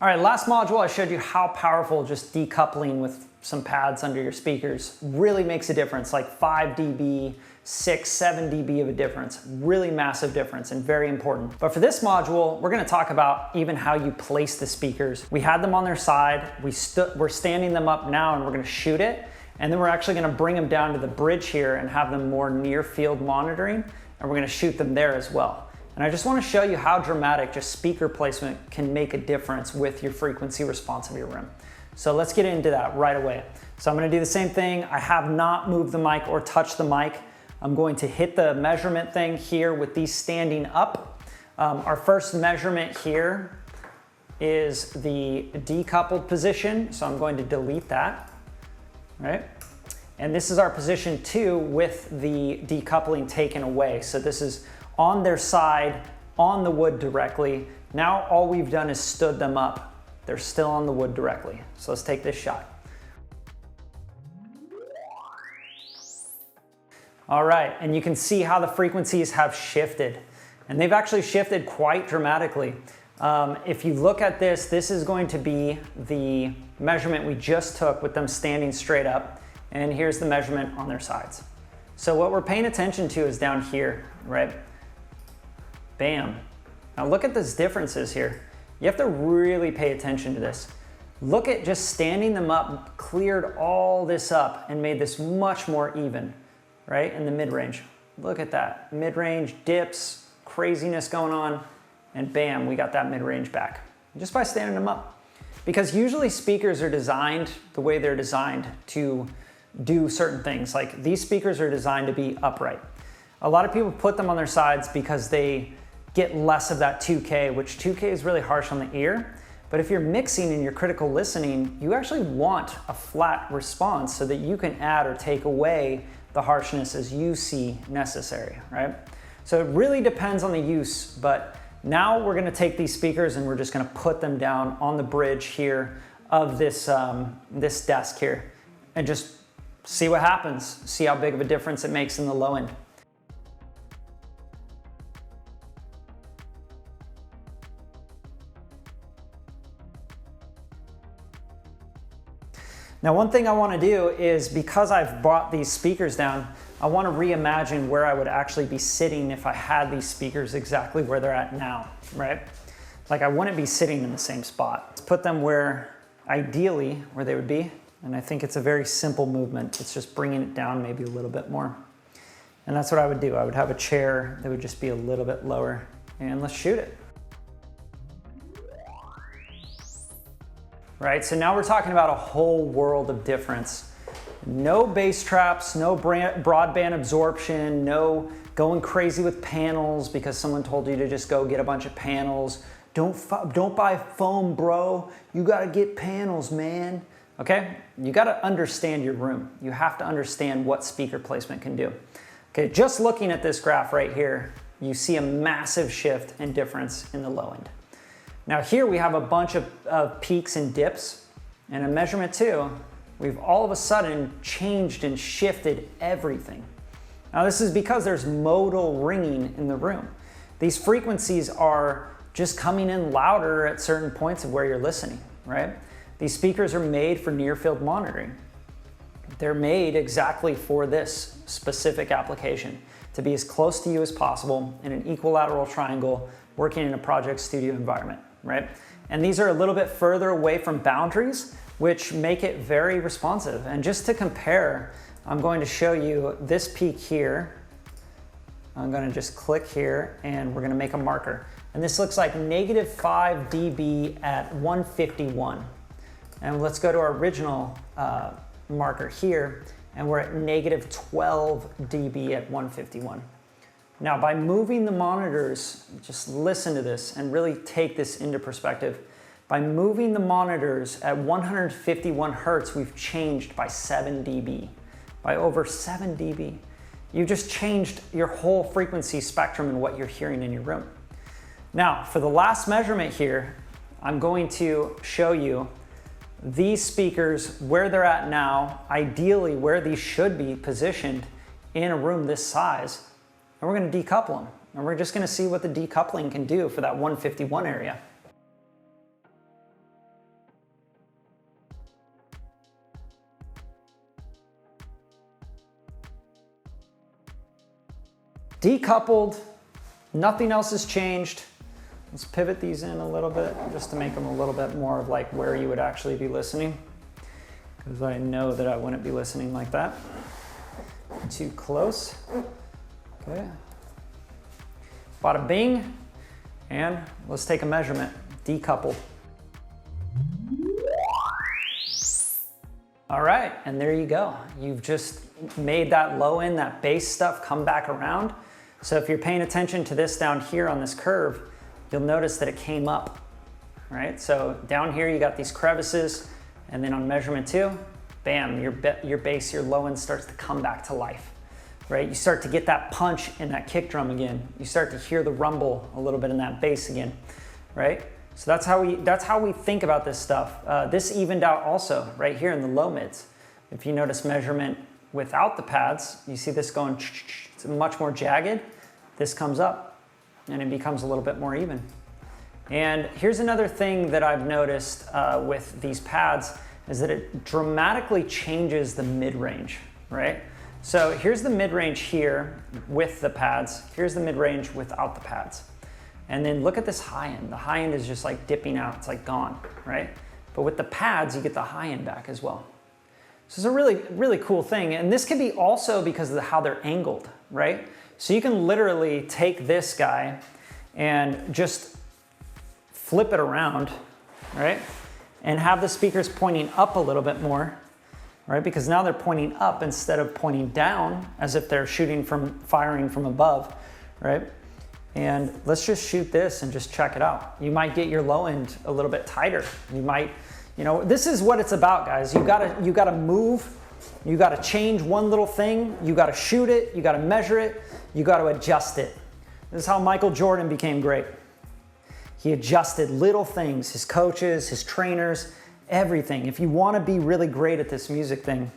All right, last module I showed you how powerful just decoupling with some pads under your speakers really makes a difference, like 5 dB, 6, 7 dB of a difference. Really massive difference and very important. But for this module, we're gonna talk about even how you place the speakers. We had them on their side, we're standing them up now and we're gonna shoot it. And then we're actually gonna bring them down to the bridge here and have them more near field monitoring, and we're gonna shoot them there as well. And I just wanna show you how dramatic just speaker placement can make a difference with your frequency response of your room. So let's get into that right away. So I'm gonna do the same thing. I have not moved the mic or touched the mic. I'm going to hit the measurement thing here with these standing up. Our first measurement here is the decoupled position, so I'm going to delete that. Right? And this is our position 2 with the decoupling taken away. So this is on their side, on the wood directly. Now all we've done is stood them up. They're still on the wood directly. So let's take this shot. All right, and you can see how the frequencies have shifted. And they've actually shifted quite dramatically. If you look at this, this is going to be the measurement we just took with them standing straight up, and here's the measurement on their sides. So what we're paying attention to is down here, right? Bam. Now look at these differences here. You have to really pay attention to this. Look at just standing them up, cleared all this up and made this much more even, right? In the mid-range. Look at that, mid-range dips, craziness going on. And bam, we got that mid-range back, just by standing them up. Because usually speakers are designed the way they're designed to do certain things. Like these speakers are designed to be upright. A lot of people put them on their sides because they get less of that 2K, which 2K is really harsh on the ear. But if you're mixing and you're critical listening, you actually want a flat response so that you can add or take away the harshness as you see necessary, right? So it really depends on the use, but now we're gonna take these speakers and we're just gonna put them down on the bridge here of this, this desk here and just see what happens. See how big of a difference it makes in the low end. Now, one thing I wanna do is, because I've brought these speakers down, I want to reimagine where I would actually be sitting if I had these speakers exactly where they're at now, right? Like I wouldn't be sitting in the same spot. Let's put them where, ideally, where they would be. And I think it's a very simple movement. It's just bringing it down maybe a little bit more. And that's what I would do. I would have a chair that would just be a little bit lower, and let's shoot it. Right, so now we're talking about a whole world of difference. No bass traps, no broadband absorption, no going crazy with panels because someone told you to just go get a bunch of panels. Don't buy foam, bro. You gotta get panels, man. Okay, you gotta understand your room. You have to understand what speaker placement can do. Okay, just looking at this graph right here, you see a massive shift and difference in the low end. Now here we have a bunch of peaks and dips, and a measurement 2. We've all of a sudden changed and shifted everything. Now this is because there's modal ringing in the room. These frequencies are just coming in louder at certain points of where you're listening, right? These speakers are made for near field monitoring. They're made exactly for this specific application, to be as close to you as possible in an equilateral triangle working in a Project Studio environment, right? And these are a little bit further away from boundaries, which make it very responsive. And just to compare, I'm going to show you this peak here. I'm gonna just click here and we're gonna make a marker. And this looks like -5 dB at 151. And let's go to our original marker here, and we're at -12 dB at 151. Now by moving the monitors, just listen to this and really take this into perspective. By moving the monitors at 151 Hertz, we've changed by 7 dB, by over 7 dB. You just changed your whole frequency spectrum and what you're hearing in your room. Now, for the last measurement here, I'm going to show you these speakers, where they're at now, ideally where these should be positioned in a room this size, and we're gonna decouple them. And we're just gonna see what the decoupling can do for that 151 area. decoupled, nothing else has changed. Let's pivot these in a little bit just to make them a little bit more of like where you would actually be listening, because I know that I wouldn't be listening like that. Too close. Okay. Bada bing. And let's take a measurement. Decoupled. All right, and there you go. You've just made that low end, that bass stuff come back around. So if you're paying attention to this down here on this curve, you'll notice that it came up, right? So down here you got these crevices, and then on measurement 2, bam, your bass, your low end starts to come back to life, right? You start to get that punch in that kick drum again. You start to hear the rumble a little bit in that bass again, right? So that's how we think about this stuff. This evened out also right here in the low mids. If you notice measurement without the pads, you see this going, it's much more jagged. This comes up and it becomes a little bit more even. And here's another thing that I've noticed with these pads is that it dramatically changes the mid-range, right? So here's the mid-range here with the pads. Here's the mid-range without the pads. And then look at this high end. The high end is just like dipping out. It's like gone, right? But with the pads, you get the high end back as well. So it's a really, really cool thing. And this can be also because of how they're angled, right? So you can literally take this guy and just flip it around, right? And have the speakers pointing up a little bit more, right? Because now they're pointing up instead of pointing down as if they're firing from above, right? And let's just shoot this and just check it out. You might get your low end a little bit tighter. You might, this is what it's about, guys. You gotta move. You gotta change one little thing. You gotta shoot it. You gotta measure it. You gotta adjust it. This is how Michael Jordan became great. He adjusted little things, his coaches, his trainers, everything. If you wanna be really great at this music thing,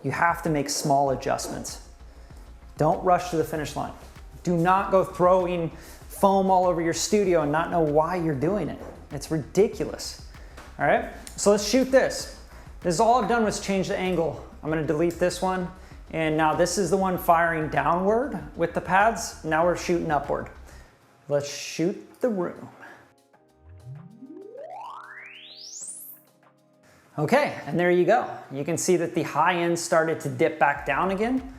you have to make small adjustments. Don't rush to the finish line. Do not go throwing foam all over your studio and not know why you're doing it. It's ridiculous. All right, so let's shoot this. This is all I've done was change the angle. I'm gonna delete this one. And now this is the one firing downward with the pads. Now we're shooting upward. Let's shoot the room. Okay, and there you go. You can see that the high end started to dip back down again.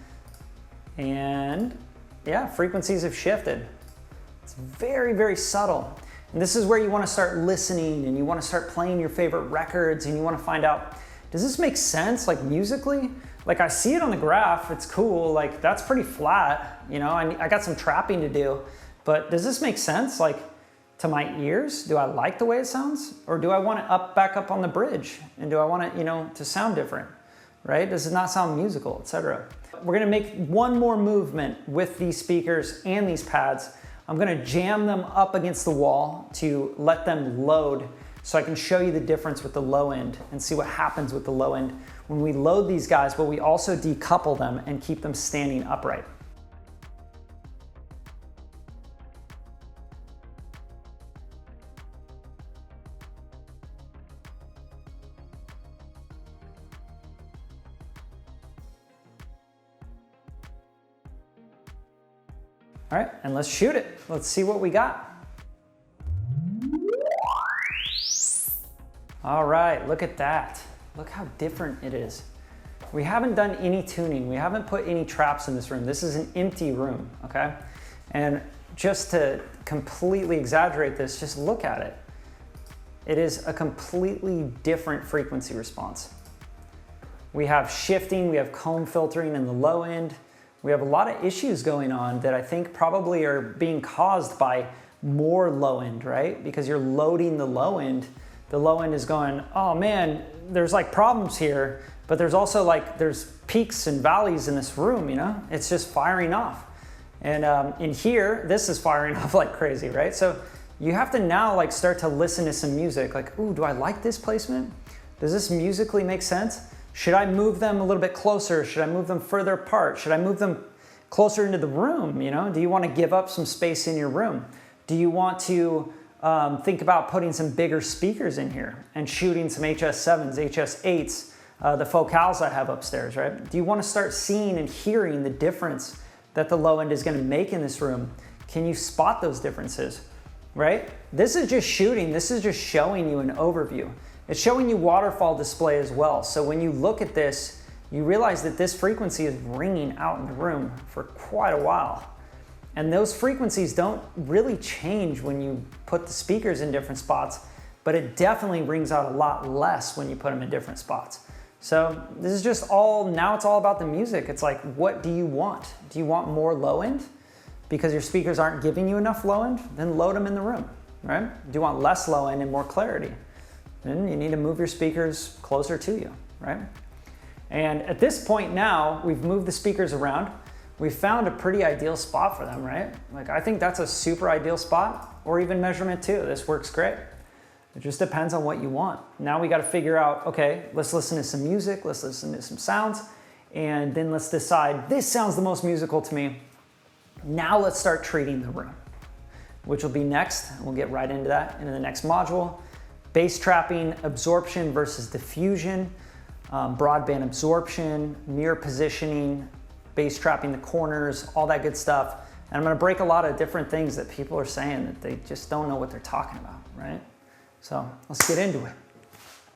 And yeah, frequencies have shifted. It's very, very subtle. And this is where you want to start listening and you want to start playing your favorite records and you want to find out, does this make sense like musically? Like I see it on the graph, it's cool, like that's pretty flat, I got some trapping to do, but does this make sense like to my ears? Do I like the way it sounds? Or do I want it back up on the bridge? And do I want it, to sound different, right? Does it not sound musical, etc.? We're gonna make one more movement with these speakers and these pads. I'm gonna jam them up against the wall to let them load so I can show you the difference with the low end and see what happens with the low end when we load these guys, but we also decouple them and keep them standing upright. All right, and let's shoot it. Let's see what we got. All right, look at that. Look how different it is. We haven't done any tuning. We haven't put any traps in this room. This is an empty room, okay? And just to completely exaggerate this, just look at it. It is a completely different frequency response. We have shifting, we have comb filtering in the low end. We have a lot of issues going on that I think probably are being caused by more low end, right? Because you're loading the low end. The low end is going, oh man, there's like problems here, but there's also there's peaks and valleys in this room, It's just firing off. And in here, this is firing off like crazy, right? So you have to now start to listen to some music, ooh, do I like this placement? Does this musically make sense? Should I move them a little bit closer? Should I move them further apart? Should I move them closer into the room? Do you want to give up some space in your room? Do you want to think about putting some bigger speakers in here and shooting some HS7s, HS8s, the Focals I have upstairs, right? Do you want to start seeing and hearing the difference that the low end is going to make in this room, can you spot those differences, right? This is just shooting. This is just showing you an overview. It's showing you waterfall display as well. So when you look at this, you realize that this frequency is ringing out in the room for quite a while. And those frequencies don't really change when you put the speakers in different spots, but it definitely rings out a lot less when you put them in different spots. So this is just now it's all about the music. It's like, what do you want? Do you want more low end? Because your speakers aren't giving you enough low end, then load them in the room, right? Do you want less low end and more clarity? Then you need to move your speakers closer to you, right? And at this point now, we've moved the speakers around. We've found a pretty ideal spot for them, right? Like, I think that's a super ideal spot, or even measurement 2. This works great. It just depends on what you want. Now we got to figure out, okay, let's listen to some music, let's listen to some sounds, and then let's decide, this sounds the most musical to me. Now let's start treating the room, which will be next. We'll get right into that in the next module. Bass trapping, absorption versus diffusion, broadband absorption, mirror positioning, bass trapping the corners, all that good stuff. And I'm gonna break a lot of different things that people are saying that they just don't know what they're talking about, right? So let's get into it.